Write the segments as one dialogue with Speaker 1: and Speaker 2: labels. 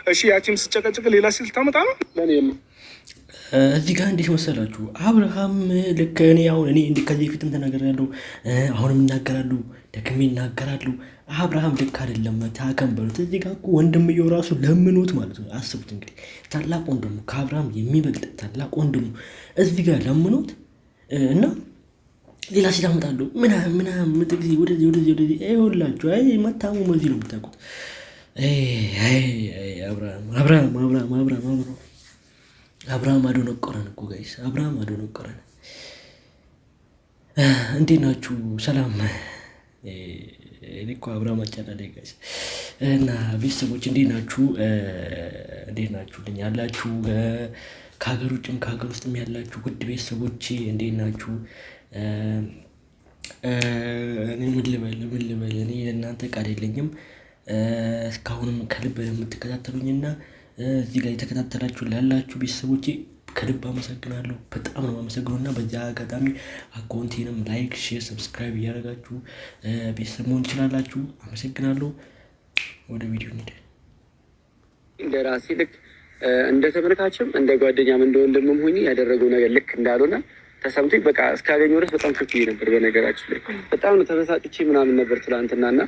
Speaker 1: እሺ ያቺም ስጨቀጭቅ ሌላ ሴት ታመጣ ነው ለኔ
Speaker 2: እዚህ ጋር እንዴት መሰላችሁ? አብርሃም ልክ እኔ ከዚህ በፊትም ተናግሬያለሁ፣ አሁንም እናገራለሁ፣ ደግሜ እናገራለሁ። አብርሃም ልክ አይደለም ታከም በሉት። እዚህ ጋር እኮ ወንድምየው ራሱ ለምኖት ማለት ነው። አስቡት እንግዲህ ታላቅ ወንድሙ ከአብርሃም የሚበልጥ ታላቅ ወንድሙ እዚህ ጋር ለምኖት እና ሌላ ሴት አመጣለሁ ምናምን ጊዜ ወደዚህ ይኸውላችሁ፣ መታሙ በዚህ ነው የምታውቁት። አብርሃም አደነቆረን እኮ ጋይስ፣ አብርሃም አደነቆረን። እንዴት ናችሁ? ሰላም። እኔ እኮ አብርሃም አጨናነቀኝ ጋይስ። እና ቤተሰቦች እንዴት ናችሁ? እንዴት ናችሁልኝ ያላችሁ? ከሀገር ውጭም ከሀገር ውስጥም ያላችሁ ውድ ቤተሰቦቼ እንዴት ናችሁ? እኔ ምን ልበል እኔ ለእናንተ ቃል የለኝም። እስካሁንም ከልብ የምትከታተሉኝና እዚህ ጋር የተከታተላችሁ ላላችሁ ቤተሰቦቼ ከልብ አመሰግናለሁ። በጣም ነው አመሰግነው እና በዚያ አጋጣሚ አካውንቴንም ላይክ፣ ሼር፣ ሰብስክራይብ እያደረጋችሁ ቤተሰብ መሆን ትችላላችሁ። አመሰግናለሁ። ወደ ቪዲዮ እንሂድ።
Speaker 3: እንደ ራሴ ልክ እንደ ተመልካችም እንደ ጓደኛም እንደ ወንድምም ሆኜ ያደረገው ነገር ልክ እንዳልሆነ ተሰምቶኝ በቃ እስካገኘሁ ድረስ በጣም ክፍዬ ነበር። በነገራችን ላይ በጣም ነው ተበሳጭቼ ምናምን ነበር ትላንትና እና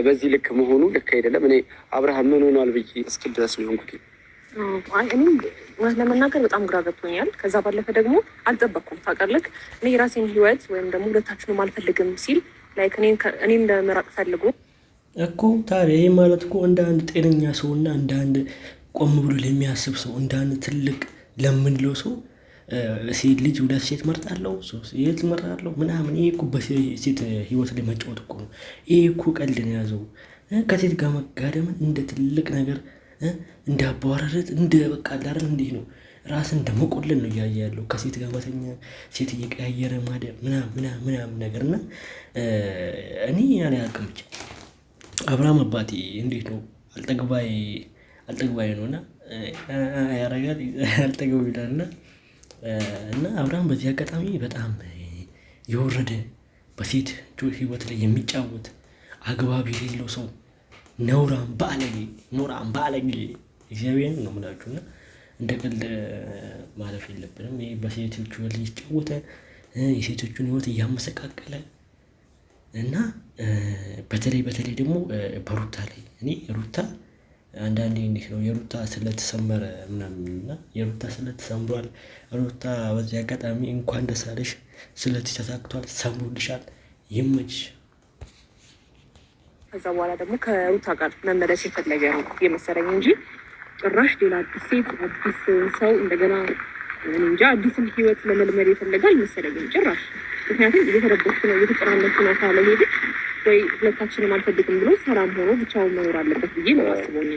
Speaker 3: በዚህ ልክ መሆኑ ልክ አይደለም። እኔ አብርሃም ምን ሆኗል ብዬ እስኪል ድረስ ነው የሆንኩት።
Speaker 4: እኔም እውነት ለመናገር በጣም ግራ ገብቶኛል። ከዛ ባለፈ ደግሞ አልጠበቅኩም። ታውቃለህ እኔ የራሴን ህይወት ወይም ደግሞ ሁለታችንም አልፈልግም ሲል ላይክ እኔ እንደመራቅ ፈልጎ
Speaker 2: እኮ ታዲያ ይህ ማለት እኮ እንደ አንድ ጤነኛ ሰው እና እንደ አንድ ቆም ብሎ ለሚያስብ ሰው እንደ አንድ ትልቅ ለምንለው ሰው ሴት ልጅ ሁለት ሴት መርጣለሁ፣ ሶስት ሴት መርጣለሁ ምናምን። ይሄ እኮ በሴት ህይወት ላይ መጫወት እኮ ነው። ይሄ እኮ ቀልድ ነው የያዘው። ከሴት ጋር መጋደምን እንደ ትልቅ ነገር እንደ አባወራረት እንደ በቃ ላረን እንዲህ ነው። ራስን እንደ መቆለል ነው እያየ ያለው ከሴት ጋር መተኛ፣ ሴት እየቀያየረ ማደር ምናምን ነገር እና እኔ ያኔ አቅም ብቻ አብርሃም አባቴ እንዴት ነው አልጠግባይ ነው እና ያረጋል አልጠግብ ይላል እና አብርሃም በዚህ አጋጣሚ በጣም የወረደ በሴት ህይወት ላይ የሚጫወት አግባብ የሌለው ሰው ኖራም ባለጌ እግዚአብሔር ነው የምላችሁ እና እንደ ቀልድ ማለፍ የለብንም። ይሄ በሴቶቹ ህይወት ላይ የተጫወተ የሴቶቹን ህይወት እያመሰቃቀለ እና በተለይ ደግሞ በሩታ ላይ እኔ ሩታ አንዳንዴ እንዴት ነው የሩታ ስለተሰመረ ምናምን እና የሩታ ስለተሰምሯል። ሩታ በዚህ አጋጣሚ እንኳን ደስ አለሽ፣ ስለተሳክቷል፣ ሰምሮልሻል፣ ይመችሽ።
Speaker 4: ከዛ በኋላ ደግሞ ከሩታ ጋር መመለስ የፈለገ ነው የመሰለኝ እንጂ ጭራሽ ሌላ አዲስ ሴት አዲስ ሰው እንደገና እንጃ አዲስን ህይወት ለመልመድ የፈለገ አልመሰለኝም ጭራሽ። ምክንያቱም እየተረበሽኩ ነው እየተጨናነኩ ነው ካለ ሄድሽ ወይ ሁለታችንም አልፈልግም ብሎ ሰላም ሆኖ ብቻውን መኖር አለበት ብዬ ነው አስቦኝ።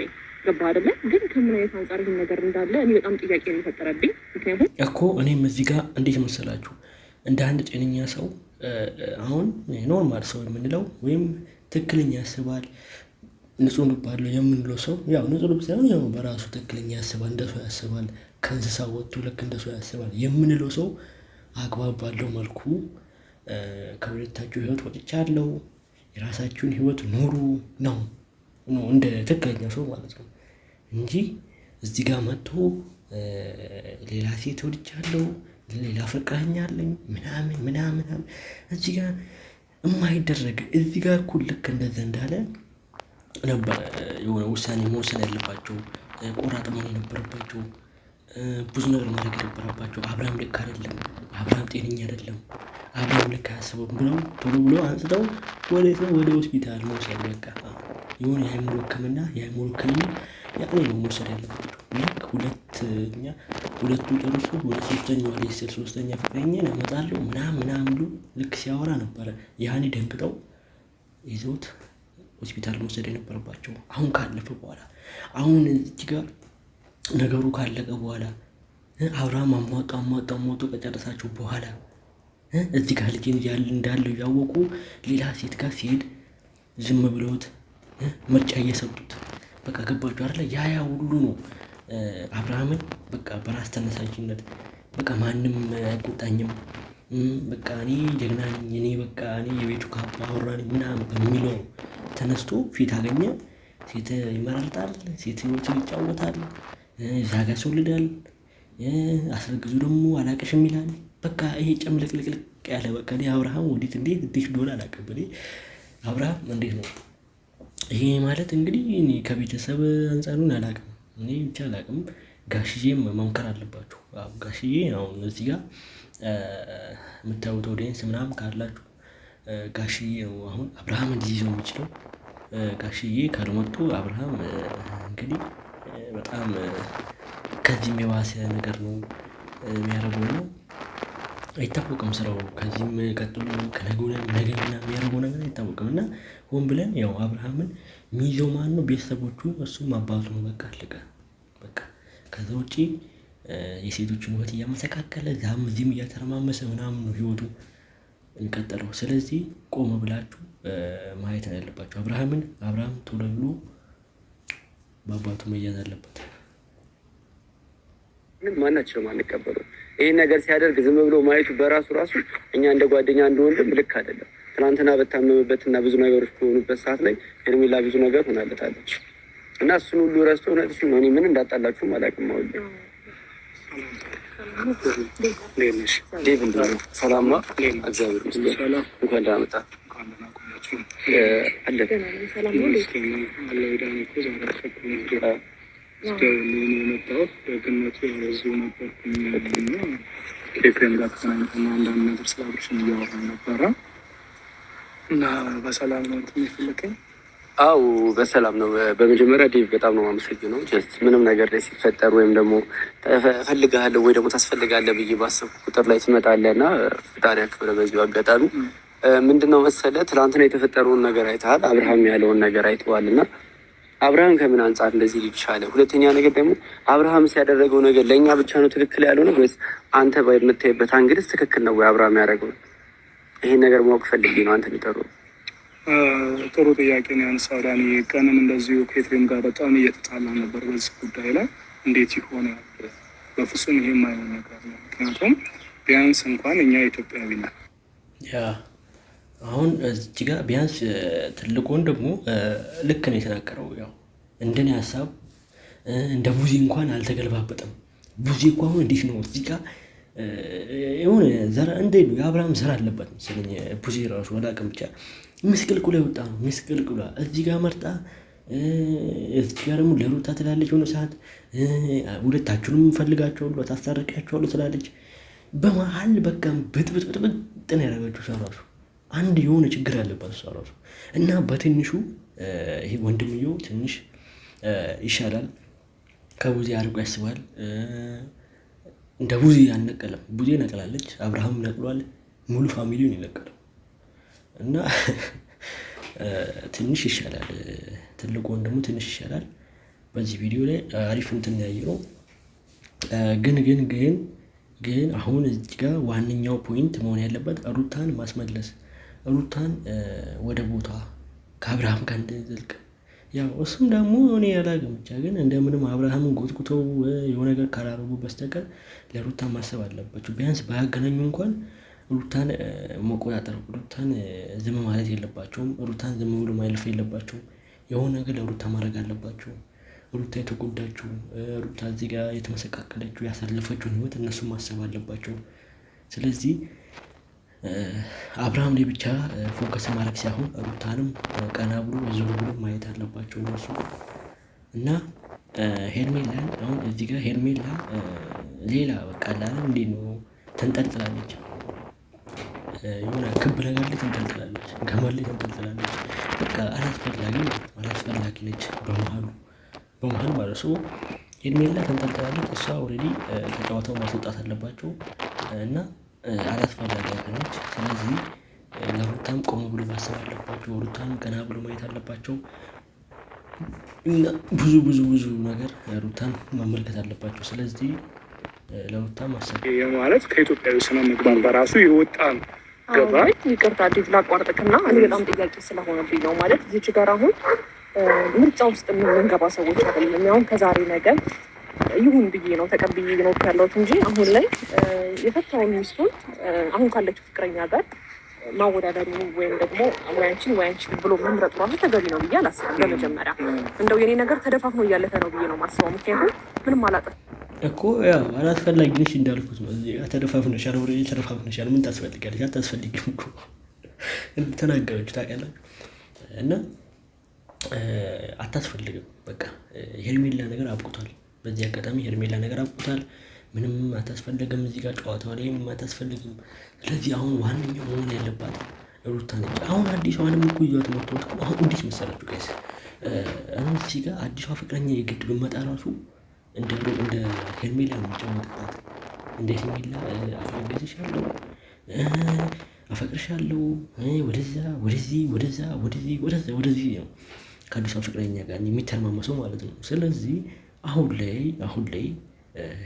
Speaker 4: ገባ አይደለ? ግን ከምን አይነት አንጻር ይህን ነገር እንዳለ እኔ በጣም ጥያቄ ነው የፈጠረብኝ። ምክንያቱም
Speaker 2: እኮ እኔም እዚህ ጋር እንዴት መሰላችሁ እንደ አንድ ጤነኛ ሰው አሁን ኖርማል ሰው የምንለው ወይም ትክክለኛ ያስባል ንጹህ ልብ አለው የምንለው ሰው ያው ንጹህ ልብ ሳይሆን ያው በራሱ ትክክለኛ ያስባል፣ እንደሰው ያስባል፣ ከእንስሳ ወጥቶ ልክ እንደሰው ያስባል የምንለው ሰው አግባብ ባለው መልኩ ከሁለታችሁ ህይወት ወጥቻለሁ የራሳችሁን ህይወት ኑሩ ነው እንደ ትክክለኛ ሰው ማለት ነው እንጂ እዚህ ጋር መጥቶ ሌላ ሴት ወድቻለሁ ሌላ ፍቅረኛ አለኝ ምናምን እዚህ ጋር የማይደረግ እዚህ ጋር እኮ ልክ እንደዛ እንዳለ ነበር የሆነ ውሳኔ መወሰን ያለባቸው፣ ቆራጥ መሆን የነበረባቸው፣ ብዙ ነገር ማድረግ የነበረባቸው። አብርሃም ልክ አይደለም፣ አብርሃም ጤነኛ አይደለም፣ አብርሃም ልክ አያስበውም ብለው ቶሎ ብሎ አንስተው ወዴት ነው ወደ ሆስፒታል መውሰድ በቃ የሆነ የአእምሮ ሕክምና ያኔ ነው መውሰድ ያለባቸው። ልክ ሁለቱን ጨርሶ ወደ ሶስተኛው ላይ ስል ሶስተኛ ፍቅረኛን አመጣለሁ ምናምን ብሎ ልክ ሲያወራ ነበረ። ያኔ ደንግጠው ይዘውት ሆስፒታል መውሰድ የነበረባቸው አሁን ካለፈ በኋላ አሁን እዚህ ጋር ነገሩ ካለቀ በኋላ አብርሃም አሟጦ ከጨረሳቸው በኋላ እዚህ ጋር ልጅ እንዳለው ያወቁ ሌላ ሴት ጋር ሲሄድ ዝም ብለውት ምርጫ እየሰጡት በቃ ገባችሁ አይደለ? ያ ሁሉ ነው አብርሃምን በቃ በራስ ተነሳሽነት በቃ ማንም አይቆጣኝም በቃ እኔ ጀግና ነኝ እኔ የቤቱ ካባ አወራ ነኝ ምናምን በሚለው ተነስቶ ፊት አገኘ። ሴት ይመረጣል፣ ሴቶችን ይጫወታል፣ እዛ ጋር ያስወልዳል፣ አስረግዙ ደግሞ አላቅሽም ይላል። በቃ ይሄ ጨምልቅልቅልቅ ያለ በቃ እኔ አብርሃም እንዴት እንደሆነ አላውቅም። እኔ አብርሃም እንዴት ነው ይሄ ማለት እንግዲህ እኔ ከቤተሰብ አንጻሩን አላውቅም። እኔ ብቻ አላውቅም። ጋሽዬም መምከር አለባችሁ። ጋሽዬ አሁን እዚህ ጋር የምታዩት ኦዲየንስ ምናምን ካላችሁ ጋሽዬ ነው አሁን አብርሃም እንዲይዘው የሚችለው። ጋሽዬ ካልመጡ አብርሃም እንግዲህ በጣም ከዚህም የባሰ ነገር ነው የሚያደርገው ነው አይታወቅም ስራው። ከዚህም ቀጥሎ ከነገ ወዲያ የሚያደርገው ነገር አይታወቅም። እና ሆን ብለን ያው አብርሃምን የሚይዘው ማን ነው? ቤተሰቦቹ፣ እሱም አባቱ ነው። በቃ አለቀ። በቃ ከዛ ውጪ የሴቶችን ህይወት እያመሰቃቀለ ዛም እዚህም እያተረማመሰ ምናምን ነው ህይወቱ የሚቀጥለው። ስለዚህ ቆም ብላችሁ ማየት ነው ያለባችሁ አብርሃም ቶሎ ብሎ በአባቱ መያዝ አለበት።
Speaker 3: ማናቸውም አንቀበለው። ይህን ነገር ሲያደርግ ዝም ብሎ ማየቱ በራሱ እኛ እንደ ጓደኛ እንደ ወንድም ልክ አይደለም። ትናንትና በታመመበትና ብዙ ነገሮች በሆኑበት ሰዓት ላይ ሄርሜላ ብዙ ነገር ሆናለታለች እና እሱን ሁሉ ረስቶ እውነት ነው። እኔ ምን እንዳጣላችሁም አላውቅም። አሁን ዴቭ እንደሆነ ሰላማ እግዚአብሔር ይመስገን። እንኳን ደህና መጣ አለ
Speaker 1: የመጣሁት ደግነቱ ያበዙ ነበርኩኝና ከኤፍሬም ጋር ተገናኝተን አንዳንድ ነገር ስለ አብርሽን እያወራን ነበረ እና በሰላም ነው የሚፈልገኝ?
Speaker 3: አዎ በሰላም ነው። በመጀመሪያ ዴቭ በጣም ነው የማመሰግነው። ጀስት ምንም ነገር ላይ ሲፈጠር ወይም ደግሞ እፈልግሃለሁ ወይ ደግሞ ታስፈልጋለህ ብዬ ባሰብኩ ቁጥር ላይ ትመጣለህ እና ፈጣሪ ያክብረህ። በዚሁ አጋጣሚ ምንድነው መሰለህ ትናንትና የተፈጠረውን ነገር አይተሃል፣ አብርሃም ያለውን ነገር አይተዋል እና አብርሃም ከምን አንጻር እንደዚህ ሊቻለ? ሁለተኛ ነገር ደግሞ አብርሃም ሲያደረገው ነገር ለእኛ ብቻ ነው ትክክል ያለው ነው ወይስ አንተ በምታይበት አንግልስ ትክክል ነው ወይ አብርሃም ያደረገው? ይሄን ነገር ማወቅ ፈልጌ ነው አንተ ሊጠሩ።
Speaker 1: ጥሩ ጥያቄ ነው ያነሳው ዳኒ። ቀንም እንደዚሁ ከኤፍሬም ጋር በጣም እየተጣላ ነበር በዚህ ጉዳይ ላይ። እንዴት ይሆናል? በፍጹም ይሄ የማይሆን ነገር ነው። ምክንያቱም ቢያንስ እንኳን እኛ ኢትዮጵያዊ ነን።
Speaker 2: አሁን እዚህ ጋር ቢያንስ ትልቁን ደግሞ ልክ ነው የተናገረው። ያው እንደኔ ሀሳብ እንደ ቡዜ እንኳን አልተገለባበጠም። ቡዜ እኮ አሁን እንዴት ነው እዚህ ጋር የሆነ ዘር እንዴት ነው የአብርሃም ዘር አለበት መሰለኝ። ቡዜ ራሱ አላውቅም፣ ብቻ ምስቅልቁላ ይወጣ ነው ምስቅልቁላ። እዚህ ጋር መርጣ እዚህ ጋር ደግሞ ለሩታ ትላለች፣ የሆነ ሰዓት ሁለታችሁንም እንፈልጋቸዋለሁ ታስታርቂያቸዋለሁ ትላለች። በመሀል በቃ ብጥብጥ ነው ያደረገችው እሷ ራሱ። አንድ የሆነ ችግር ያለባት እሷ ራሱ እና በትንሹ ይሄ ወንድምየው ትንሽ ይሻላል፣ ከቡዜ አርቆ ያስባል። እንደ ቡዜ አልነቀለም። ቡዜ ነቅላለች፣ አብርሃም ነቅሏል፣ ሙሉ ፋሚሊውን ይነቀለው እና ትንሽ ይሻላል። ትልቁ ወንድሙ ትንሽ ይሻላል። በዚህ ቪዲዮ ላይ አሪፍ እንትን ያየው ግን አሁን እዚህ ጋር ዋነኛው ፖይንት መሆን ያለበት ሩታን ማስመለስ፣ ሩታን ወደ ቦታ ከአብርሃም ጋር እንድንዘልቅ። ያው እሱም ደግሞ እኔ ያላገም ብቻ ግን እንደምንም አብርሃምን ጎትጉተው የሆነ ነገር ካላረጉ በስተቀር ለሩታን ማሰብ አለባቸው። ቢያንስ ባያገናኙ እንኳን ሩታን መቆጣጠር፣ ሩታን ዝም ማለት የለባቸውም። ሩታን ዝም ብሎ ማለፍ የለባቸውም። የሆነ ነገር ለሩታ ማድረግ አለባቸው። ሩታ የተጎዳችው፣ ሩታ እዚህ ጋር የተመሰቃቀለችው፣ ያሳለፈችውን ህይወት እነሱ ማሰብ አለባቸው። ስለዚህ አብርሃም ላይ ብቻ ፎከስ ማድረግ ሳይሆን ሩታንም ቀና ብሎ ዞር ብሎ ማየት አለባቸው እነሱ እና ሄርሜላን አሁን እዚህ ጋር ሄርሜላ ሌላ በቃ ላለም እንዴ ነው ተንጠልጥላለች። የሆነ ክብ ነገር ላይ ተንጠልጥላለች፣ ገመድ ላይ ተንጠልጥላለች። በቃ አላስፈላጊ ነች በመሀል ማለት ነው። ሄርሜላ ተንጠልጥላለች። እሷ ኦልሬዲ ተጫዋታው ማስወጣት አለባቸው እና አላስፈላጊ ነች። ስለዚህ ለሩታም ቆም ብሎ ማሰብ አለባቸው። ሩታም ቀና ብሎ ማየት አለባቸው እና ብዙ ነገር ሩታን መመልከት አለባቸው። ስለዚህ ለሩታም ማሰብ
Speaker 1: ማለት ከኢትዮጵያዊ ስነ ምግባር በራሱ የወጣ ነው። ገባይ
Speaker 4: ይቅርታ ዲት ላቋርጥክና እኔ በጣም ጥያቄ ስለሆነብኝ ነው። ማለት እዚች ጋር አሁን ምርጫ ውስጥ የምንገባ ሰዎች አይደለም። አሁን ከዛሬ ነገር ይሁን ብዬ ነው ተቀብዬ ነው ያለሁት እንጂ አሁን ላይ የፈታውን ሚስቱን አሁን ካለችው ፍቅረኛ ጋር ማወዳደሩ ወይም ደግሞ ወያንችን ብሎ መምረጡ ራሱ ተገቢ ነው ብዬ አላስብም። በመጀመሪያ እንደው የኔ ነገር ተደፋፍኖ እያለፈ ነው ብዬ ነው ማስበው። ምክንያቱም ምንም አላጠፋም
Speaker 2: እኮ ያው አላስፈላጊ ነሽ እንዳልኩት ነው። እዚህ ጋር ተደፋፍነሻል፣ ወደ ተደፋፍነሻል። ምን ታስፈልጊያለሽ? አታስፈልጊም እኮ ተናገረች ታውቃለህ። እና አታስፈልግም በቃ ሄርሜላ ነገር አብቁቷል። በዚህ አጋጣሚ ሄርሜላ ነገር አብቁቷል። ምንም አታስፈልግም። እዚህ ጋር ጨዋታው ላይ ምንም አታስፈልግም። ስለዚህ አሁን ዋነኛው መሆን ያለባት ሩታ ነች። አሁን አዲሷንም እኮ ይዟት መጥቶት አሁን እንዴት መሰላችሁ ጋይስ? አሁን እዚህ ጋር አዲሷ ፍቅረኛ የግድ ብመጣ ራሱ እንደ ሄርሜላ ነው የሚጫወትባት። እንደ ሄርሜላ አፈገዝሻለሁ፣ አፈቅርሻለሁ፣ ወደዚህ ነው ከአዲሷ ፍቅረኛ ጋር የሚተርማመሰው ማለት ነው። ስለዚህ አሁን ላይ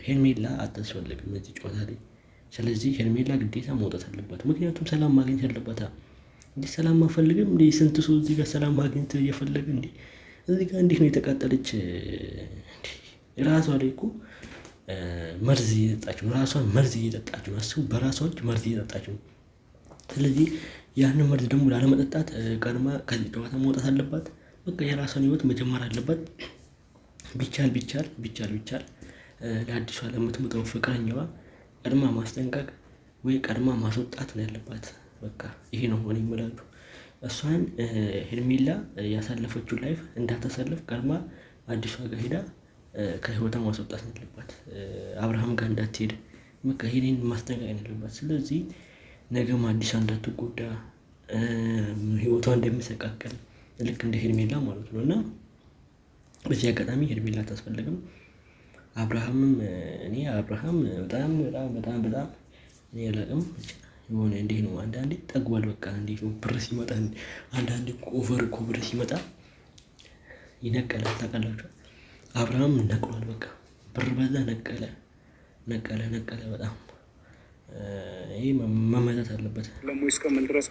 Speaker 2: ሄርሜላ አታስፈልግም እዚህ ጨዋታ ላይ። ስለዚህ ሄርሜላ ግዴታ መውጣት አለባት። ምክንያቱም ሰላም ማግኘት አለባት። እንዲህ ሰላም አፈልግም እንዲህ ስንት ሰው እዚህ ጋር ሰላም ማግኘት እየፈለገ እንዲህ እዚህ ጋር እንዲህ ነው የተቃጠለች። ራሷ ላይ እኮ መርዝ እየጠጣች ነው። ራሷን መርዝ እየጠጣች ነው። አስቡ፣ በራሷ እጅ መርዝ እየጠጣች ነው። ስለዚህ ያንን መርዝ ደግሞ ላለመጠጣት ቀድማ ከዚህ ጨዋታ መውጣት አለባት። በቃ የራሷን ህይወት መጀመር አለባት። ቢቻል ለአዲሷ ለምትመጣው ፍቅረኛዋ ቀድማ ማስጠንቀቅ ወይ ቀድማ ማስወጣት ነው ያለባት። በቃ ይሄ ነው እኔ የምላችሁ። እሷን ሄርሜላ ያሳለፈችው ላይፍ እንዳታሳልፍ ቀድማ አዲሷ ጋር ሄዳ ከህይወቷ ማስወጣት ነው ያለባት። አብርሃም ጋር እንዳትሄድ በቃ ይሄንን ማስጠንቀቅ ነው ያለባት። ስለዚህ ነገም አዲሷ እንዳትጎዳ ህይወቷ እንደሚሰቃቀል ልክ እንደ ሄርሜላ ማለት ነው። እና በዚህ አጋጣሚ ሄርሜላ አታስፈልግም። አብርሃም በጣም እኔ አላውቅም የሆነ እንዲህ ነው። አንዳንዴ ጠግቧል በቃ እንዲህ ነው። ብር ሲመጣ አንዳንዴ ኦቨር እኮ ብር ሲመጣ ይነቀላል። ታውቃላችሁ አብርሃም ነቅሏል። በቃ ብር በዛ ነቀለ በጣም ይሄ መመታት አለበት።
Speaker 1: ለሞ እስከምን ድረስ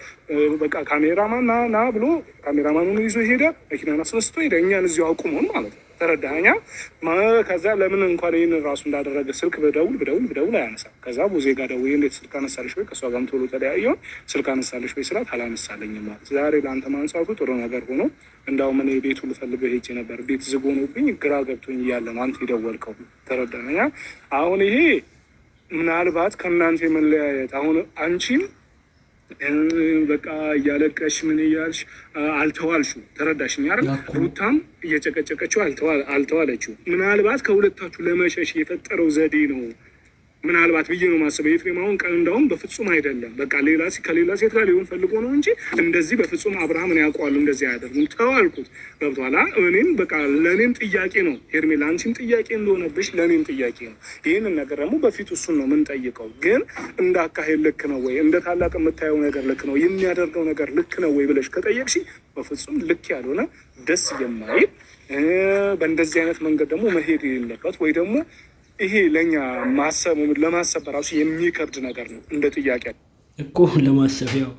Speaker 1: በቃ ካሜራማን ና ብሎ ካሜራማኑን ይዞ ሄደ። መኪናን አስነስቶ ሄደ። እኛን እዚሁ አቁሞን ማለት ነው። ተረዳኛ። ከዛ ለምን እንኳን ይህን ራሱ እንዳደረገ ስልክ ብደውል አያነሳም። ከዛ ቡዜ ጋር ደውዬ እንዴት ስልክ አነሳልሽ ወይ ከእሷ ጋርም ቶሎ ተለያየውን ስልክ አነሳልሽ ወይ ስላት አላነሳለኝም ማለት። ዛሬ ለአንተ ማንሳቱ ጥሩ ነገር ሆኖ እንዳውም እኔ ቤቱ ልፈልገው ሄጄ ነበር። ቤት ዝግ ሆኖብኝ ግራ ገብቶኝ እያለ ነው አንተ የደወልከው። ተረዳኛ። አሁን ይሄ ምናልባት ከእናንተ የመለያየት አሁን አንቺም በቃ እያለቀሽ ምን እያልሽ አልተዋልሽው። ተረዳሽኝ አይደል? ሩታም እየጨቀጨቀችው አልተዋለችው። ምናልባት ከሁለታችሁ ለመሸሽ የፈጠረው ዘዴ ነው ምናልባት ብዬ ነው ማሰበው። ኤፍሬም አሁን ቀን እንዳውም በፍጹም አይደለም በቃ ከሌላ ሴት ጋር ሊሆን ፈልጎ ነው እንጂ እንደዚህ በፍጹም አብርሃምን ያውቀዋል እንደዚህ አያደርጉም። ተዋልኩት ገብቷላ። እኔም በቃ ለእኔም ጥያቄ ነው ሄርሜላ፣ አንቺም ጥያቄ እንደሆነብሽ ለእኔም ጥያቄ ነው። ይህንን ነገር ደግሞ በፊቱ እሱን ነው የምንጠይቀው። ግን እንዳካሄድ ልክ ነው ወይ እንደ ታላቅ የምታየው ነገር ልክ ነው የሚያደርገው ነገር ልክ ነው ወይ ብለሽ ከጠየቅሽ በፍጹም ልክ ያልሆነ ደስ የማይል በእንደዚህ አይነት መንገድ ደግሞ መሄድ የሌለበት ወይ ደግሞ ይሄ ለእኛ ለማሰብ በራሱ የሚከብድ ነገር ነው። እንደ ጥያቄ
Speaker 2: እኮ ለማሰብ ያው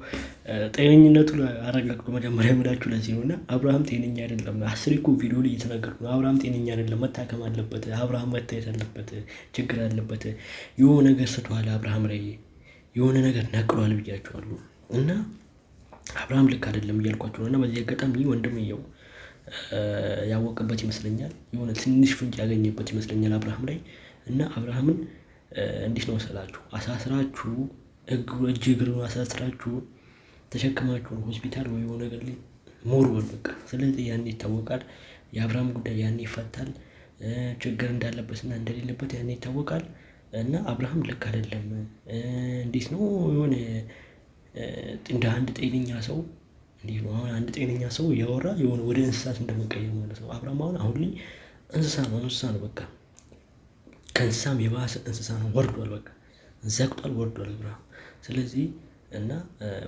Speaker 2: ጤነኝነቱ አረጋግጦ መጀመሪያ የምላችሁ ለዚህ ነው። እና አብርሃም ጤነኛ አይደለም። 10 እኮ ቪዲዮ ላይ እየተናገርኩ ነው። አብርሃም ጤነኛ አይደለም፣ መታከም አለበት። አብርሃም መታየት አለበት፣ ችግር አለበት። የሆነ ነገር ስተዋል አብርሃም ላይ የሆነ ነገር ነቅሏል ብያችኋለሁ። እና አብርሃም ልክ አይደለም እያልኳቸው ነው። እና በዚህ አጋጣሚ ወንድምየው ያወቀበት ይመስለኛል። የሆነ ትንሽ ፍንጭ ያገኘበት ይመስለኛል አብርሃም ላይ። እና አብርሃምን እንዴት ነው መሰላችሁ አሳስራችሁ እጅ እግሩን አሳስራችሁ ተሸክማችሁ ሆስፒታል ወይ የሆነ ነገር ላይ ሞርወል በቃ። ስለዚህ ያኔ ይታወቃል የአብርሃም ጉዳይ፣ ያኔ ይፈታል። ችግር እንዳለበትና እንደሌለበት ያኔ ይታወቃል። እና አብርሃም ልክ አይደለም። እንዴት ነው የሆነ እንደ አንድ ጤነኛ ሰው እንዲህ ነው። አሁን አንድ ጤነኛ ሰው እያወራ የሆነ ወደ እንስሳት እንደመቀየር ማለት ነው። አብርሃም አሁን ላይ እንስሳ ነው በቃ። ከእንስሳም የባሰ እንስሳ ነው። ወርዷል በቃ ዘግቷል፣ ወርዷል አብርሃም። ስለዚህ እና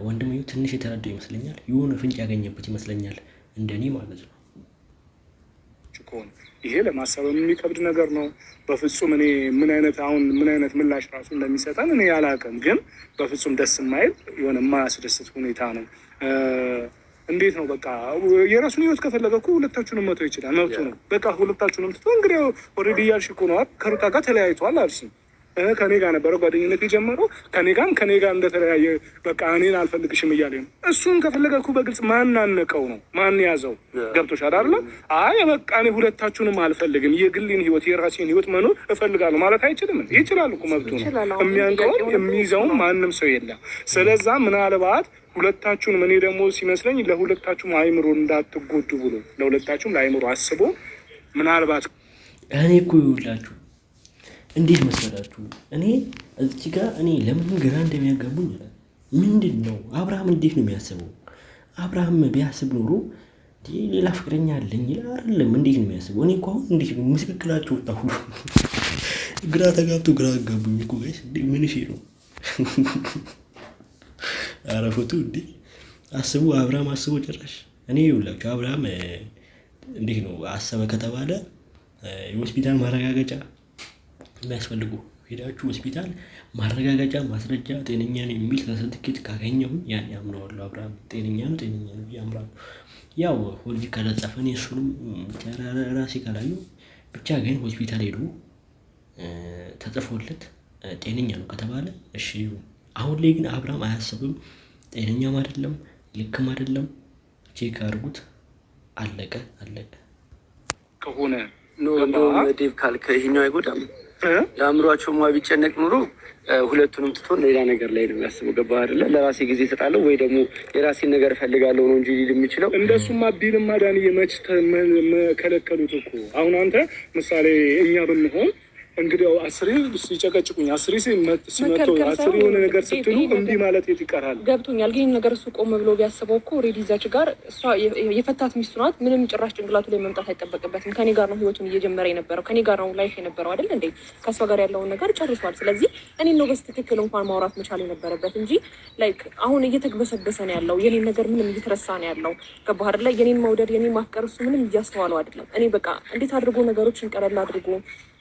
Speaker 2: ወንድምዬው ትንሽ የተረዳው ይመስለኛል። የሆነ ፍንጭ ያገኘበት ይመስለኛል እንደኔ ማለት ነው።
Speaker 1: ይሄ ለማሰብ የሚከብድ ነገር ነው በፍጹም። እኔ ምን አይነት ምላሽ ራሱ እንደሚሰጠን እኔ አላውቅም። ግን በፍጹም ደስ የማይል የሆነ የማያስደስት ሁኔታ ነው። እንዴት ነው በቃ የራሱን ህይወት ከፈለገ እኮ ሁለታችሁንም መተው ይችላል፣ መብቱ ነው። በቃ ሁለታችሁንም ትቶ እንግዲህ ኦልሬዲ እያልሽ እኮ ነው ከሩታ ጋር ተለያይቷል አልሽኝ። ከኔ ጋር ነበረ ጓደኝነት የጀመረው ከኔ ጋር እንደተለያየ በቃ እኔን አልፈልግሽም እያለ ነው። እሱን ከፈለገ እኮ በግልጽ ማን አነቀው ነው ማን ያዘው? ገብቶሻል አይደለ? አይ በቃ እኔ ሁለታችሁንም አልፈልግም የግሌን ህይወት የራሴን ህይወት መኖር እፈልጋለሁ ማለት አይችልም። ይችላል እኮ መብቱ ነው። የሚያንቀውም የሚይዘውም ማንም ሰው የለም። ስለዛ ምናልባት ሁለታችሁንም እኔ ደግሞ ሲመስለኝ ለሁለታችሁም አይምሮ እንዳትጎዱ ብሎ ለሁለታችሁም ለአይምሮ አስቦ ምናልባት
Speaker 2: እኔ እኮ ይውላችሁ እንዴት መሰላችሁ? እኔ እዚህ ጋር እኔ ለምን ግራ እንደሚያጋቡኝ ምንድን ነው አብርሃም እንዴት ነው የሚያስበው? አብርሃም ቢያስብ ኖሮ ሌላ ፍቅረኛ አለኝ ይላል አይደለም? እንዴት ነው የሚያስበው? እኔ እኮ አሁን እንዴት ነው ምስክክላችሁ ወጣ ሁሉ ግራ ተጋብቶ ግራ አጋቡኝ እኮ ጋይስ። ምን ሺ ነው አረፈቱ እንዴ? አስቡ አብርሃም አስቦ ጭራሽ እኔ ይውላችሁ አብርሃም እንዴት ነው አሰበ ከተባለ የሆስፒታል ማረጋገጫ የሚያስፈልጉ ሄዳችሁ ሆስፒታል ማረጋገጫ ማስረጃ ጤነኛ ነው የሚል ሰርተፊኬት ካገኘሁኝ ያን ያምነዋለሁ። አብርሃም ጤነኛ ነው ያምራሉ። ያው ሆልጂ ካለጻፈን እሱንም ራሴ ካላዩ ብቻ ግን ሆስፒታል ሄዶ ተጽፎለት ጤነኛ ነው ከተባለ እሺ። አሁን ላይ ግን አብርሃም አያስብም። ጤነኛም አይደለም ልክም አይደለም። ቼክ አድርጉት። አለቀ
Speaker 3: ከሆነ ዴቭ ካልከ ይሄኛው አይጎዳም። ለአእምሯቸው ቢጨነቅ ኑሮ ሁለቱንም ትቶ ሌላ ነገር ላይ ነው የሚያስበው። ገባህ አይደለ? ለራሴ ጊዜ እሰጣለሁ ወይ ደግሞ የራሴን ነገር እፈልጋለሁ ነው እንጂ ሊል የሚችለው
Speaker 1: እንደሱማ ቢልማ ዳንዬ መች ከለከሉት እኮ። አሁን አንተ ምሳሌ እኛ ብንሆን እንግዲያው አስሬ ሲጨቀጭቁኝ አስሬ ሲመጡ አስሬ የሆነ ነገር ስትሉ እምቢ ማለት የት ይቀራል?
Speaker 4: ገብቶኛል። ግን ነገር እሱ ቆም ብሎ ቢያስበው እኮ ኦልሬዲ እዛች ጋር እሷ የፈታት ሚስቱ ናት። ምንም ጭራሽ ጭንቅላቱ ላይ መምጣት አይጠበቅበትም። ከኔ ጋር ነው ህይወቱን እየጀመረ የነበረው፣ ከኔ ጋር ነው ላይፍ የነበረው አይደል እንዴ? ከእሷ ጋር ያለውን ነገር ጨርሷል። ስለዚህ እኔ ነው በስትክክል እንኳን ማውራት መቻል የነበረበት እንጂ ላይክ አሁን እየተግበሰበሰ ነው ያለው። የኔን ነገር ምንም እየተረሳ ነው ያለው። ገባህ አይደለ? የኔን መውደድ የኔን ማፍቀር እሱ ምንም እያስተዋለው አይደለም። እኔ በቃ እንዴት አድርጎ ነገሮችን ቀለል አድርጎ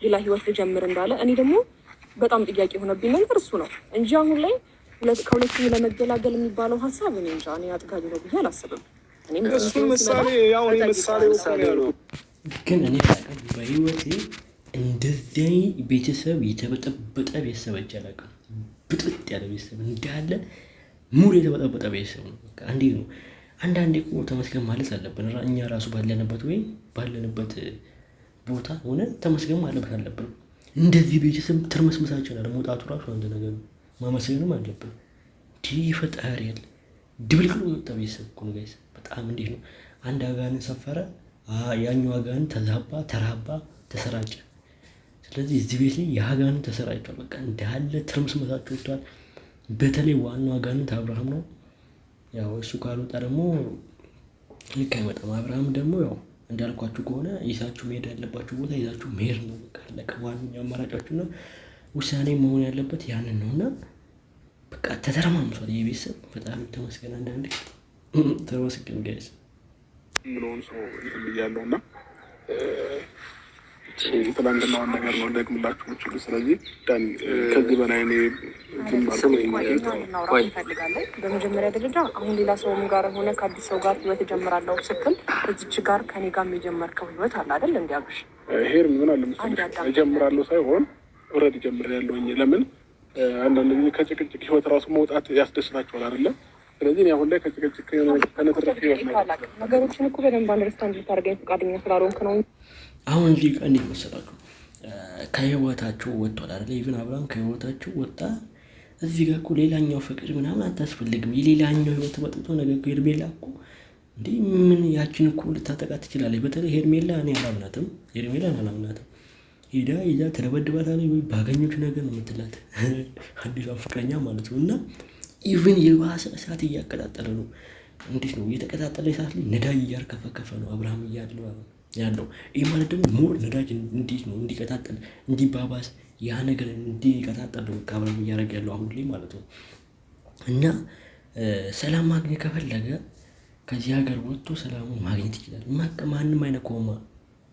Speaker 4: ሌላ ህይወት ልጀምር እንዳለ እኔ ደግሞ በጣም ጥያቄ የሆነብኝ ነገር እሱ ነው እንጂ አሁን ላይ ከሁለቱ ለመገላገል የሚባለው ሀሳብ እኔ እንጃ እኔ አጥጋቢ ነው ብዬ አላስብም።
Speaker 1: እሱ ምሳሌ ያው ምሳሌ ነው።
Speaker 2: ግን እኔ በህይወቴ እንደዚህ ቤተሰብ የተበጠበጠ ቤተሰብ አይቻላቅም። ብጥጥ ያለ ቤተሰብ እንዳለ ሙሉ የተበጠበጠ ቤተሰብ ነው። በቃ እንዴ ነው። አንዳንዴ እኮ ተመስገን ማለት አለብን። እኛ ራሱ ባለንበት ወይ ባለንበት ቦታ ሆነ ተመስገን ማለት አለብን። እንደዚህ ቤተሰብ ትርመስመሳችን አለ መውጣቱ ራሱ አንድ ነገር ነው። ማመስገንም አለብን። ፈጣሪ ያለ ድብልቅሎ የወጣ ቤተሰብ እኮ ነው ጋይስ። በጣም እንዴት ነው አንድ አጋንን ሰፈረ፣ ያኛው አጋንን ተዛባ፣ ተራባ፣ ተሰራጨ። ስለዚህ እዚህ ቤት ላይ የአጋንን ተሰራጭቷል። በቃ እንዳለ ትርመስመሳቸው ወጥቷል። በተለይ ዋናው አጋንን አብርሃም ነው። ያው እሱ ካልወጣ ደግሞ ልክ አይመጣም። አብርሃም ደግሞ ያው እንዳልኳችሁ ከሆነ ይዛችሁ መሄድ ያለባችሁ ቦታ ይዛችሁ መሄድ ነው። በቃ አለቀ። ዋነኛው አማራጫችሁ ነው። ውሳኔ መሆን ያለበት ያንን ነው። እና በቃ ተተረማምሷል የቤተሰብ በጣም ተመስገን። አንዳንዴ ተመስገን ጋይስ
Speaker 1: ምለውን ሰው ያለው እና ትላንትናዋን ነገር ነው ደግምላችሁ ምችሉ። ስለዚህ ዳኒ ከዚህ በላይ እኔ
Speaker 4: እንፈልጋለን። በመጀመሪያ ደረጃ አሁን ሌላ ሰውም ጋር ሆነ ከአዲስ ሰው ጋር ህይወት እጀምራለሁ ስትል እዚች ጋር ከኔ ጋር የጀመርከው ህይወት አለ አይደል? እንዲያብሽ
Speaker 1: ሄር ምን አለ መሰለኝ እጀምራለሁ ሳይሆን ኦልሬዲ ጀምሬያለሁኝ። ለምን አንዳንድ ጊዜ ከጭቅጭቅ ህይወት ራሱ መውጣት ያስደስታቸዋል አይደለም? ስለዚህ አሁን ላይ ከጭቅጭቅ ከነትረፍ ህይወት
Speaker 4: ነገሮችን እኮ በደንብ አንደርስታንድ ልታደርገኝ ፈቃደኛ ስላልሆንክ ነው።
Speaker 2: አሁን እዚህ ጋር እንዴት መሰላችሁ ከህይወታቸው ወጥቷል አይደል? ኢቭን አብርሃም ከህይወታቸው ወጣ። እዚህ ጋር እኮ ሌላኛው ፍቅር ምናምን አታስፈልግም። የሌላኛው ህይወት መጥቶ ነገር ሄርሜላ እኮ እንዴ ምን ያችን እኮ ልታጠቃ ትችላለች። በተለይ ሄርሜላ እኔ አላምናትም። ሄርሜላን አላምናትም። ሄዳ ይዛ ተደበድባታለች ወይ ባገኘች ነገር ነው የምትላት አዲሷ ፍቅረኛ ማለት ነው። እና ኢቭን የባሰ እሳት እያቀጣጠለ ነው። እንዴት ነው እየተቀጣጠለ እሳት ላይ ነዳጅ እያርከፈከፈ ነው አብርሃም ያለው። ይህ ማለት ደግሞ ሞር ነዳጅ እንዴት ነው እንዲቀጣጠል እንዲባባስ ያ ነገር እንዲቀጣጠል ነው አብርሃም እያደረገ ያለው አሁን ላይ ማለት ነው። እና ሰላም ማግኘት ከፈለገ ከዚህ ሀገር ወጥቶ ሰላሙን ማግኘት ይችላል። ማንም አይነካውም።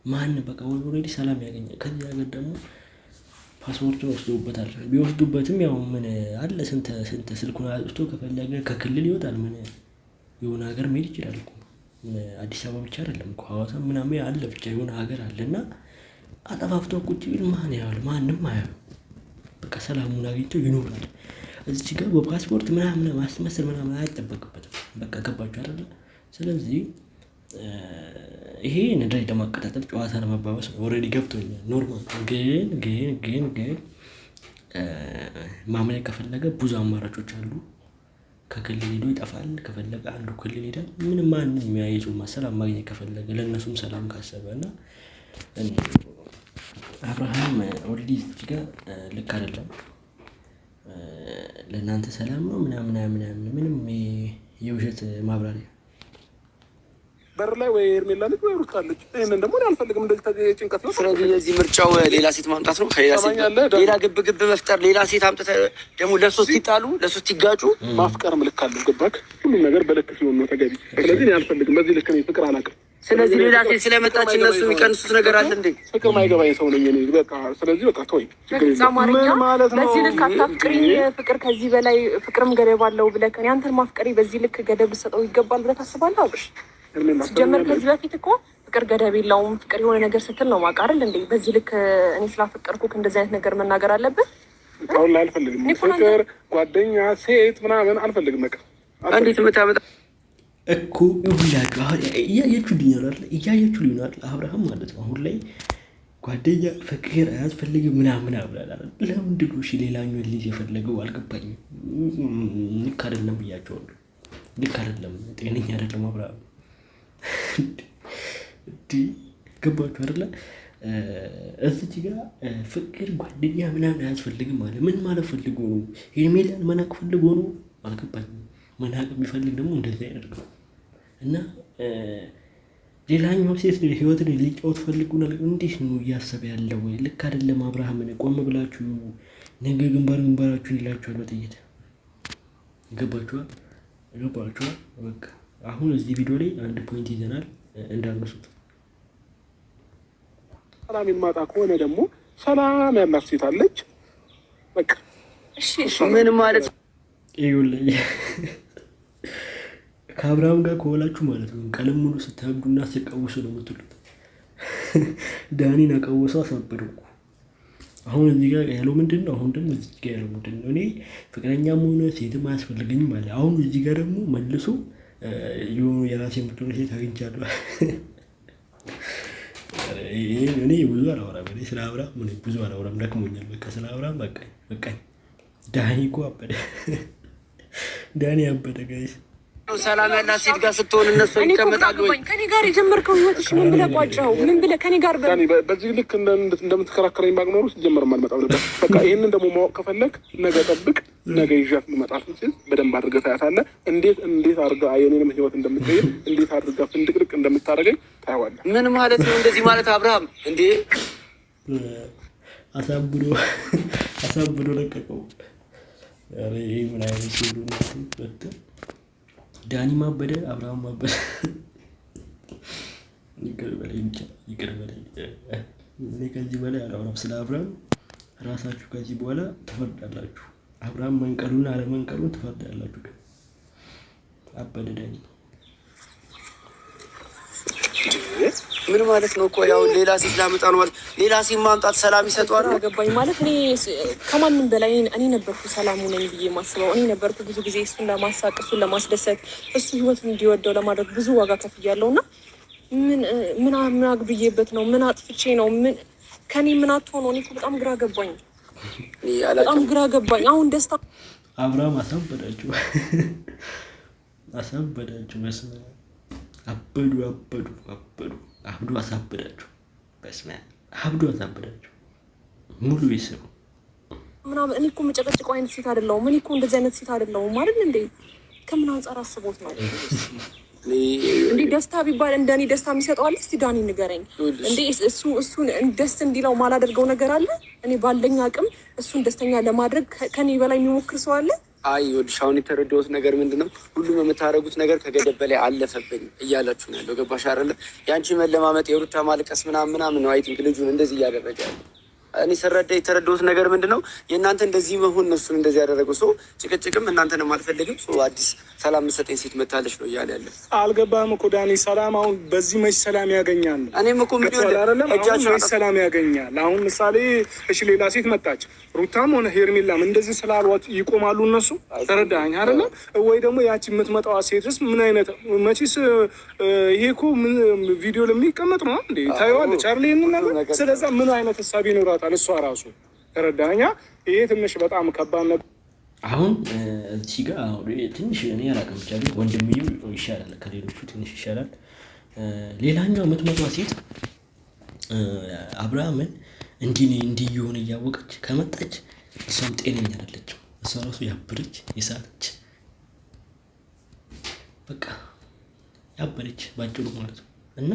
Speaker 2: ማን በቃ ኦልሬዲ ሰላም ያገኛል። ከዚህ ሀገር ደግሞ ፓስፖርቱን ወስደውበታል። ቢወስዱበትም ያው ምን አለ ስንት ስልኩን አጥፍቶ ከፈለገ ከክልል ይወጣል። ምን የሆነ ሀገር መሄድ ይችላል እኮ አዲስ አበባ ብቻ አይደለም እኮ ሐዋሳ ምናምን አለ ብቻ የሆነ ሀገር አለና አጠፋፍቶ ቁጭ ቢል ማን ያዋል? ማንም አያየው። በቃ ሰላሙን አግኝቶ ይኖራል። እዚህ ጋር በፓስፖርት ምናምን ማስመሰል ምናምን አይጠበቅበትም። በቃ ገባችሁ አይደለ? ስለዚህ ይሄ ነዳጅ ለማቀጣጠል ጨዋታ ለመባበስ ኦልሬዲ ገብቶኛል። ኖርማል ግን ማምለክ ከፈለገ ብዙ አማራጮች አሉ። ከክልል ሄዶ ይጠፋል። ከፈለገ አንዱ ክልል ሄዳል። ምንም ማንም የሚያየው ሰላም ማግኘት ከፈለገ ለእነሱም ሰላም ካሰበ እና አብርሃም ኦልሬዲ እዚህ ጋር ልክ አይደለም። ለእናንተ ሰላም ነው ምናምን ምንም የውሸት ማብራሪያ
Speaker 1: በር ላይ ወይ ኤርሜላ ልጅ ወይ ሩት አለች። ይሄንን ደግሞ አልፈልግም። እንደዚህ ጭንቀት ነው።
Speaker 3: ስለዚህ የዚህ ምርጫው ሌላ ሴት ማምጣት ነው። ሌላ ግብ መፍጠር፣ ሌላ ሴት አምጥተህ ደግሞ ለሶስት ይጣሉ፣ ለሶስት ይጋጩ።
Speaker 1: ማፍቀር ምልክ አለው። ገባክ? ሁሉም ነገር በልክ ሲሆን ነው ተገቢ። ስለዚህ እኔ አልፈልግም። በዚህ ልክ ነው ፍቅር አላውቅም።
Speaker 3: ስለዚህ ሌላ ሴት ስለመጣች እነሱ የሚቀንሱት ነገር አለ እንዴ?
Speaker 1: ፍቅር ማይገባኝ ሰው ነኝ እኔ። በቃ ስለዚህ በቃ ተወኝ።
Speaker 4: ምን ማለት ነው? በዚህ ልክ አታፍቅሪኝ። ፍቅር ከዚህ በላይ ፍቅርም ገደብ አለው ብለህ ከኔ አንተን ማፍቀሪ በዚህ ልክ ገደብ ሰጠው ይገባል ብለህ ታስባለህ? አብሽ ሲጀመር ከዚህ በፊት እኮ ፍቅር ገደብ የለውም ፍቅር የሆነ ነገር ስትል ነው ማቃረል እንዴ? በዚህ ልክ እኔ ስላፈቀርኩህ እንደዚህ አይነት ነገር መናገር አለብን?
Speaker 1: አሁን ላይ አልፈልግም። ፍቅር ጓደኛ ሴት ምናምን አልፈልግም። በቃ
Speaker 3: እንዴት የምታመጣ
Speaker 2: እኮ ይሁላችሁ። አሁን እያያችሁ ሊሆናል አብርሃም ማለት ነው። አሁን ላይ ጓደኛ ፍቅር አያስፈልግም ምናምን አብላል። ለምንድን ነው ሌላኛው ልጅ የፈለገው አልገባኝም። ልክ አይደለም ብያቸዋለሁ። ልክ አይደለም፣ ጤነኛ አይደለም አብርሃም። ገባችሁ አይደለ? እዚች ጋር ፍቅር ጓደኛ ምናምን አያስፈልግም ማለት ምን ማለት ፈልጎ ነው? ሄርሜላን መናቅ ፈልጎ ነው? አልገባኝም። መናቅ የሚፈልግ ደግሞ እንደዚህ ያደርገው እና ሌላኛው ሴት ህይወትን ሊጫወት ፈልጉናል። እንዴት ነው እያሰበ ያለው? ወይ ልክ አይደለም አብርሃምን። ቆም ብላችሁ ነገ ግንባራችሁን ይላችኋል በጥይት። ገባችኋል? በቃ አሁን እዚህ ቪዲዮ ላይ አንድ ፖይንት ይዘናል እንዳነሱት።
Speaker 1: ሰላም የማጣ ከሆነ ደግሞ ሰላም ያላት ሴት አለች። በቃ
Speaker 3: እሺ ምን ማለት
Speaker 2: ይኸውልህ ከአብርሃም ጋር ከሆናችሁ ማለት ነው ቀለም ሙሉ ስታብዱና ሲቀውሱ ነው የምትሉት። ዳኒን አቀውሶ አሳበደው። አሁን እዚህ ጋር ያለው ምንድን ነው? አሁን ደግሞ እዚህ ጋር ያለው ምንድን ነው? እኔ ፍቅረኛም ሆነ ሴትም አያስፈልገኝም አለ። አሁን እዚህ ጋር ደግሞ መልሶ የሆኑ የራሴ የምትሆነ ሴት አግኝቻለሁ። እኔ ብዙ አላወራም። እኔ ስለ አብርሃም ብዙ አላወራም፣ ደክሞኛል። በቃ ስለ አብርሃም በቃኝ። ዳኒ እኮ አበደ። ዳኒ አበደ ጋይስ።
Speaker 3: ሰላም ያላት ሴት ጋር ስትሆን እነሱ ይቀመጣሉ ወይ?
Speaker 4: ከኔ ጋር የጀመርከው ህይወትሽ ምን ብለህ ቋጨኸው? ምን ብለህ ከኔ ጋር
Speaker 1: በዚህ ልክ እንደምትከራከረኝ ባቅ ኖሮ ሲጀመር አልመጣም ነበር። በቃ ይህንን ደግሞ ማወቅ ከፈለግ ነገ ጠብቅ። ነገ ይዣት መጣት ሴት በደንብ አድርገህ ታያታለህ። እንዴት አድርገህ የኔንም ህይወት እንደምትቀይር፣ እንዴት አድርገህ ፍንድቅድቅ እንደምታደርገኝ ታየዋለህ።
Speaker 3: ምን ማለት ነው እንደዚህ ማለት? አብርሃም እንዴ
Speaker 2: አሳብዶ ለቀቀው። ይሄ ምን አይነት ሲሉ ነው? ዳኒ ማበደ፣ አብርሃም ማበደ። ይቅር በለኝ። እኔ ከዚህ በላይ አላወራም ስለ አብርሃም። ራሳችሁ ከዚህ በኋላ ትፈርዳላችሁ። አብርሃም መንቀሉና አለመንቀሉን ትፈርዳላችሁ። ግን አበደ ዳኒ።
Speaker 3: ምን ማለት ነው? እኮ ያው ሌላ ሴት ላመጣ ነው ማለት ሌላ ሴት ማምጣት ሰላም ይሰጠዋል።
Speaker 4: ገባኝ ማለት እኔ ከማንም በላይ እኔ ነበርኩ ሰላሙ ነኝ ብዬ ማስበው። እኔ ነበርኩ ብዙ ጊዜ እሱን ለማሳቅ፣ እሱን ለማስደሰት፣ እሱ ህይወቱን እንዲወደው ለማድረግ ብዙ ዋጋ ከፍያለሁ። እና ምን አግብዬበት ነው? ምን አጥፍቼ ነው? ምን ከኔ ምን አትሆኖ? እኔ በጣም ግራ ገባኝ። አሁን ደስታ
Speaker 2: አብርሃም አሳበዳችሁ። መስመ አበዱ አሳበዳችሁ። በስመ አብ አሳበዳችሁ። ሙሉ ቤተሰቡ
Speaker 4: ምናምን። እኔ እኮ የምጨቀጭቀው አይነት ሴት አይደለሁም። እኔ እኮ እንደዚህ አይነት ሴት አይደለሁም ማለት እንዴ። ከምን አንጻር አስቦት ነው እንዴ? ደስታ ቢባል እንደኔ ደስታ የሚሰጠው አለ? እስቲ ዳኒ ንገረኝ እንዴ። እሱን ደስ እንዲለው ማላደርገው ነገር አለ? እኔ ባለኝ አቅም እሱን ደስተኛ ለማድረግ ከኔ በላይ የሚሞክር ሰው አለ?
Speaker 3: አይ ወዲሽ አሁን የተረዳሁት ነገር ምንድነው? ሁሉም የምታደርጉት ነገር ከገደብ በላይ አለፈብኝ እያላችሁ ነው ያለው። ገባሽ አይደለ? ያንቺ መለማመጥ፣ የሩታ ማልቀስ ምናምን ነው። አይ ቲንክ ልጁን እንደዚህ እያደረገ ያለው እኔ ስረዳ የተረዳሁት ነገር ምንድን ነው የእናንተ እንደዚህ መሆን እነሱን እንደዚህ ያደረገው ሰው ጭቅጭቅም እናንተንም አልፈልግም ሰው አዲስ ሰላም መሰጠኝ ሴት መታለች ነው እያለ ያለ።
Speaker 1: አልገባህም እኮ ዳኒ። ሰላም አሁን በዚህ መች ሰላም ያገኛል?
Speaker 3: እኔም እኮ
Speaker 1: መች ሰላም ያገኛል? አሁን ምሳሌ እሺ ሌላ ሴት መጣች፣ ሩታም ሆነ ሄርሜላም እንደዚህ ስላልዋት ይቆማሉ እነሱ? ተረዳኸኝ አይደለም ወይ? ደግሞ ያቺ የምትመጣዋ ሴትስ ምን አይነት መቼስ ይሄ እኮ ቪዲዮ ለሚቀመጥ ነው እንዴ? ታየዋለች አይደል ይሄንን ነገር። ስለዛ ምን አይነት ሀሳብ ይኖራታል እሷ ራሱ? ተረዳኸኝ? ይሄ ትንሽ በጣም ከባድ ነው።
Speaker 2: አሁን እዚህ ጋር ትንሽ እኔ አላውቅም ብቻ ግን ወንድምዬው ይሻላል፣ ከሌሎቹ ትንሽ ይሻላል። ሌላኛው የምትመጣዋ ሴት አብርሃምን እንዲህ እየሆነ እያወቀች ከመጣች እሷም ጤነኛ አይደለችም። እሷ ራሱ ያበረች የሳተች በቃ ያበረች ባጭሩ ማለት ነው። እና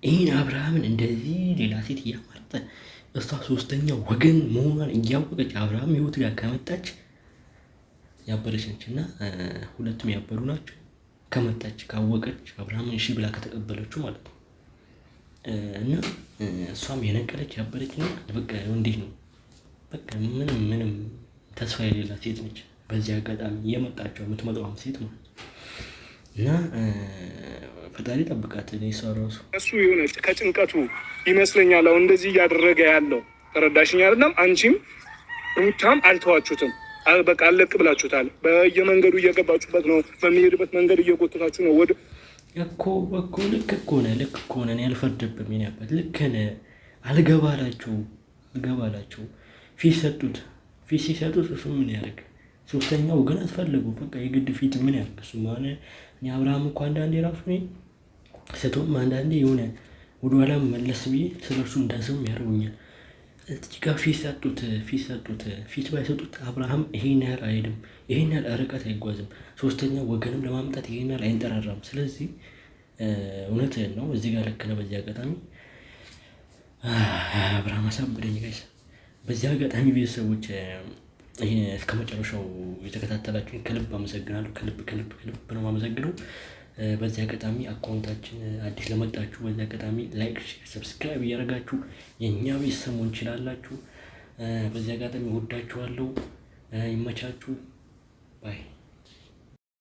Speaker 2: ይህን አብርሃምን እንደዚህ ሌላ ሴት እያማረጠ እሷ ሶስተኛ ወገን መሆኗን እያወቀች አብርሃም ህይወት ጋር ከመጣች ያበረች ነች። እና ሁለቱም ያበሩ ናቸው። ከመጣች ካወቀች አብርሃምን እሺ ብላ ከተቀበለችው ማለት ነው። እና እሷም የነቀለች ያበረች ነው። በቃ እንዴት ነው በቃ ምንም ተስፋ የሌላት ሴት ነች። በዚህ አጋጣሚ የመጣቸው የምትመጣው ሴት ማለት ነው። እና ፈጣሪ ጠብቃት። እሷ ራሱ
Speaker 1: እሱ የሆነ ከጭንቀቱ ይመስለኛል አሁን እንደዚህ እያደረገ ያለው። ተረዳሽኝ አይደለም? አንቺም ሩታም አልተዋችሁትም። በቃ አለቅ ብላችሁታል። በየመንገዱ እየገባችሁበት ነው። በሚሄድበት መንገድ እየጎተታችሁ ነው ወደ
Speaker 2: እኮ ልክ እኮ ነህ። እኔ አልፈርድብም። ያበት ልክ ነህ። አልገባላችሁ ፊት ሲሰጡት እሱ ምን ያደርግ? ሶስተኛው ግን አስፈልጉ በቃ የግድ ፊት ምን ያደርግ? እሱ ማለት እኔ አብርሃም እኮ አንዳንዴ ራሱ ስቶም አንዳንዴ የሆነ ወደኋላ መለስ ብዬ ስለ እርሱ እንዳስብም ያደርጉኛል። እዚህ ጋር ፊት ባይሰጡት አብርሃም ይሄን ያህል አይሄድም፣ ይሄን ያህል ርቀት አይጓዝም፣ ሶስተኛው ወገንም ለማምጣት ይሄን ያህል አይንጠራራም። ስለዚህ እውነትህን ነው፣ እዚህ ጋር ልክ ነህ። በዚህ አጋጣሚ አብርሃም አሳበደኝ ጋይስ። በዚህ አጋጣሚ ቤተሰቦች እስከ መጨረሻው የተከታተላችሁኝ ከልብ አመሰግናለሁ። ከልብ ነው የማመሰግነው። በዚህ አጋጣሚ አካውንታችን አዲስ ለመጣችሁ በዚህ አጋጣሚ ላይክ፣ ሰብስክራይብ እያደረጋችሁ የእኛ ቤተሰብ መሆን እንችላላችሁ። በዚህ አጋጣሚ ወዳችኋለሁ። ይመቻችሁ ባይ